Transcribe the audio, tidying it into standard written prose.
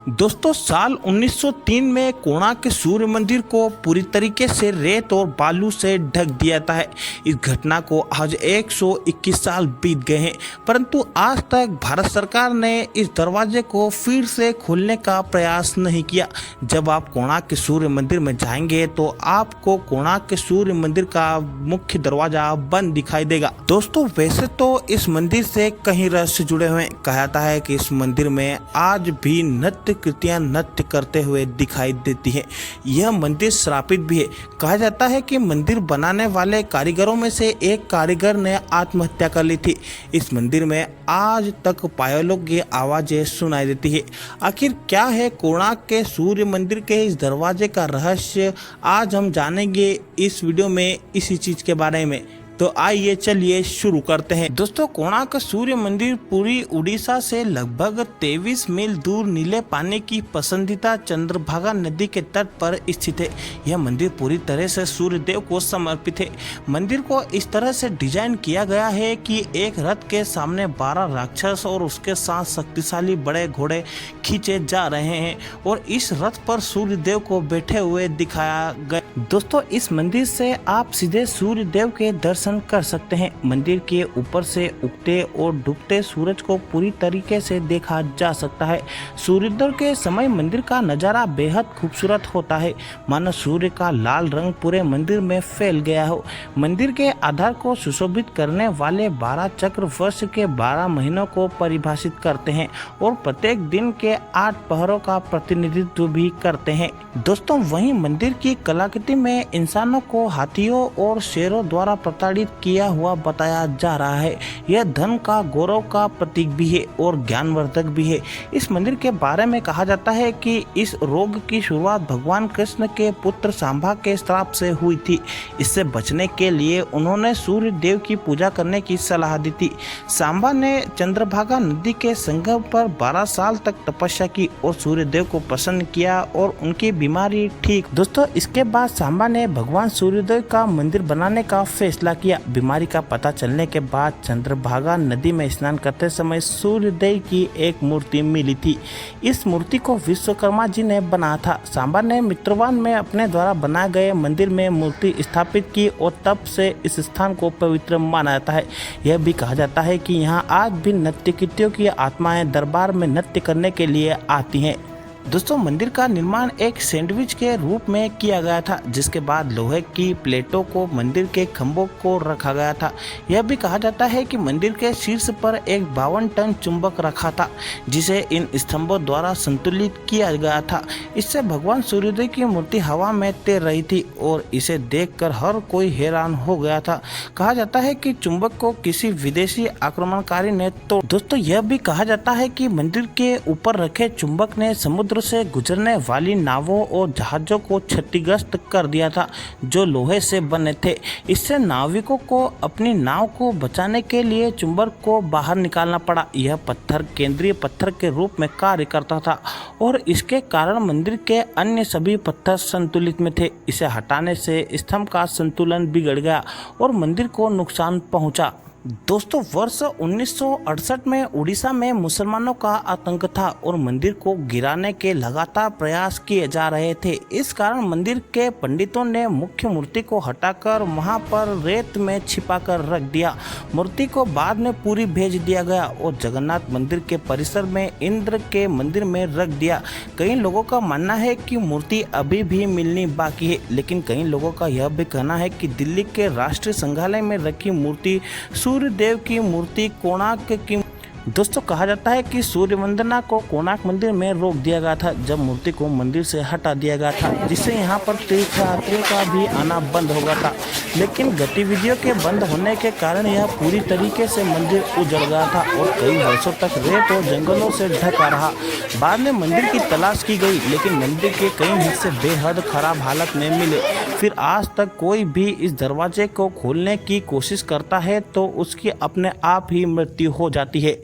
दोस्तों साल 1903 में कोणार्क सूर्य मंदिर को पूरी तरीके से रेत और बालू से ढक दिया जाता है। इस घटना को आज 121 साल बीत गए हैं, परंतु आज तक भारत सरकार ने इस दरवाजे को फिर से खोलने का प्रयास नहीं किया। जब आप कोणार्क सूर्य मंदिर में जाएंगे तो आपको कोणार्क सूर्य मंदिर का मुख्य दरवाजा बंद दिखाई देगा। दोस्तों वैसे तो इस मंदिर से कई रहस्य जुड़े हुए हैं। कहा जाता है कि इस मंदिर में आज भी कृतियां नृत्य करते हुए दिखाई देती हैं। यह मंदिर श्रापित भी है। कहा जाता है कि मंदिर बनाने वाले कारीगरों में से एक कारीगर ने आत्महत्या कर ली थी। इस मंदिर में आज तक पायलों की आवाजें सुनाई देती है। आखिर क्या है कोणार्क के सूर्य मंदिर के इस दरवाजे का रहस्य, आज हम जानेंगे इस वीडियो में इसी चीज के बारे में। तो आइए चलिए शुरू करते हैं। दोस्तों कोणार्क सूर्य मंदिर पूरी उड़ीसा से लगभग 23 मील दूर नीले पानी की पसंदीदा चंद्रभागा नदी के तट पर स्थित है। यह मंदिर पूरी तरह से सूर्य देव को समर्पित है। मंदिर को इस तरह से डिजाइन किया गया है कि एक रथ के सामने 12 राक्षस और उसके साथ शक्तिशाली बड़े घोड़े खींचे जा रहे हैं और इस रथ पर सूर्य देव को बैठे हुए दिखाया गया। दोस्तों इस मंदिर से आप सीधे सूर्य देव के दर्शन कर सकते हैं। मंदिर के ऊपर से उगते और डूबते सूरज को पूरी तरीके से देखा जा सकता है। सूर्योदय के समय मंदिर का नजारा बेहद खूबसूरत होता है, मानो सूर्य का लाल रंग पूरे मंदिर में फैल गया हो। मंदिर के आधार को सुशोभित करने वाले 12 चक्र वर्ष के 12 महीनों को परिभाषित करते हैं और प्रत्येक दिन के 8 पहरों का प्रतिनिधित्व भी करते हैं। दोस्तों वहीं मंदिर की कलाकृति में इंसानों को हाथियों और शेरों द्वारा प्रताड़ित किया हुआ बताया जा रहा है। यह धन का गौरव का प्रतीक भी है और ज्ञानवर्धक भी है। इस मंदिर के बारे में कहा जाता है कि इस रोग की शुरुआत भगवान कृष्ण के पुत्र सांबा के श्राप से हुई थी। इससे बचने के लिए उन्होंने सूर्य देव की पूजा करने की सलाह दी थी। सांबा ने चंद्रभागा नदी के संगम पर 12 साल तक तपस्या की और सूर्य देव को प्रसन्न किया और उनकी बीमारी ठीक। दोस्तों इसके बाद सांबा ने भगवान सूर्योदय का मंदिर बनाने का फैसला किया। बीमारी का पता चलने के बाद चंद्रभागा नदी में स्नान करते समय सूर्योदय की एक मूर्ति मिली थी। इस मूर्ति को विश्वकर्मा जी ने बनाया था। सांबा ने मित्रवान में अपने द्वारा बनाए गए मंदिर में मूर्ति स्थापित की और तब से इस स्थान को पवित्र माना जाता है। यह भी कहा जाता है कि यहाँ आज भी नृत्यकीर्तियों की आत्माएं दरबार में नृत्य करने के लिए आती हैं। दोस्तों मंदिर का निर्माण एक सैंडविच के रूप में किया गया था, जिसके बाद लोहे की प्लेटों को मंदिर के खंभों को रखा गया था। यह भी कहा जाता है कि मंदिर के शीर्ष पर एक 52 टन चुंबक रखा था, जिसे इन स्तंभों द्वारा संतुलित किया गया था। इससे भगवान सूर्योदय की मूर्ति हवा में तैर रही थी और इसे देखकर हर कोई हैरान हो गया था। कहा जाता है कि चुंबक को किसी विदेशी आक्रमणकारी ने तोड़। दोस्तों यह भी कहा जाता है कि मंदिर के ऊपर रखे चुंबक ने समुद्र से गुजरने वाली नावों और जहाजों को क्षतिग्रस्त कर दिया था, जो लोहे से बने थे। इससे नाविकों को अपनी नाव को बचाने के लिए चुंबक को बाहर निकालना पड़ा। यह पत्थर केंद्रीय पत्थर के रूप में कार्य करता था और इसके कारण मंदिर के अन्य सभी पत्थर संतुलित में थे। इसे हटाने से स्तंभ का संतुलन बिगड़ गया और मंदिर को नुकसान पहुंचा। दोस्तों वर्ष 1968 में उड़ीसा में मुसलमानों का आतंक था और मंदिर को गिराने के लगातार प्रयास किए जा रहे थे। इस कारण मंदिर के पंडितों ने मुख्य मूर्ति को हटाकर वहां पर रेत में छिपाकर रख दिया। मूर्ति को बाद में पूरी भेज दिया गया और जगन्नाथ मंदिर के परिसर में इंद्र के मंदिर में रख दिया। कई लोगों का मानना है कि मूर्ति अभी भी मिलनी बाकी है, लेकिन कई लोगों का यह भी कहना है कि दिल्ली के राष्ट्रीय संग्रहालय में रखी मूर्ति सूर्य देव की मूर्ति कोणार्क की। दोस्तों कहा जाता है कि सूर्य वंदना को कोणार्क मंदिर में रोक दिया गया था, जब मूर्ति को मंदिर से हटा दिया गया था, जिससे यहाँ पर तीर्थयात्रियों का भी आना बंद हो गया था। लेकिन गतिविधियों के बंद होने के कारण यह पूरी तरीके से मंदिर उजड़ गया था और कई वर्षों तक रेत और जंगलों से ढका रहा। बाद में मंदिर की तलाश की गई, लेकिन मंदिर के कई हिस्से बेहद खराब हालत में मिले। फिर आज तक कोई भी इस दरवाजे को खोलने की कोशिश करता है तो उसकी अपने आप ही मृत्यु हो जाती है।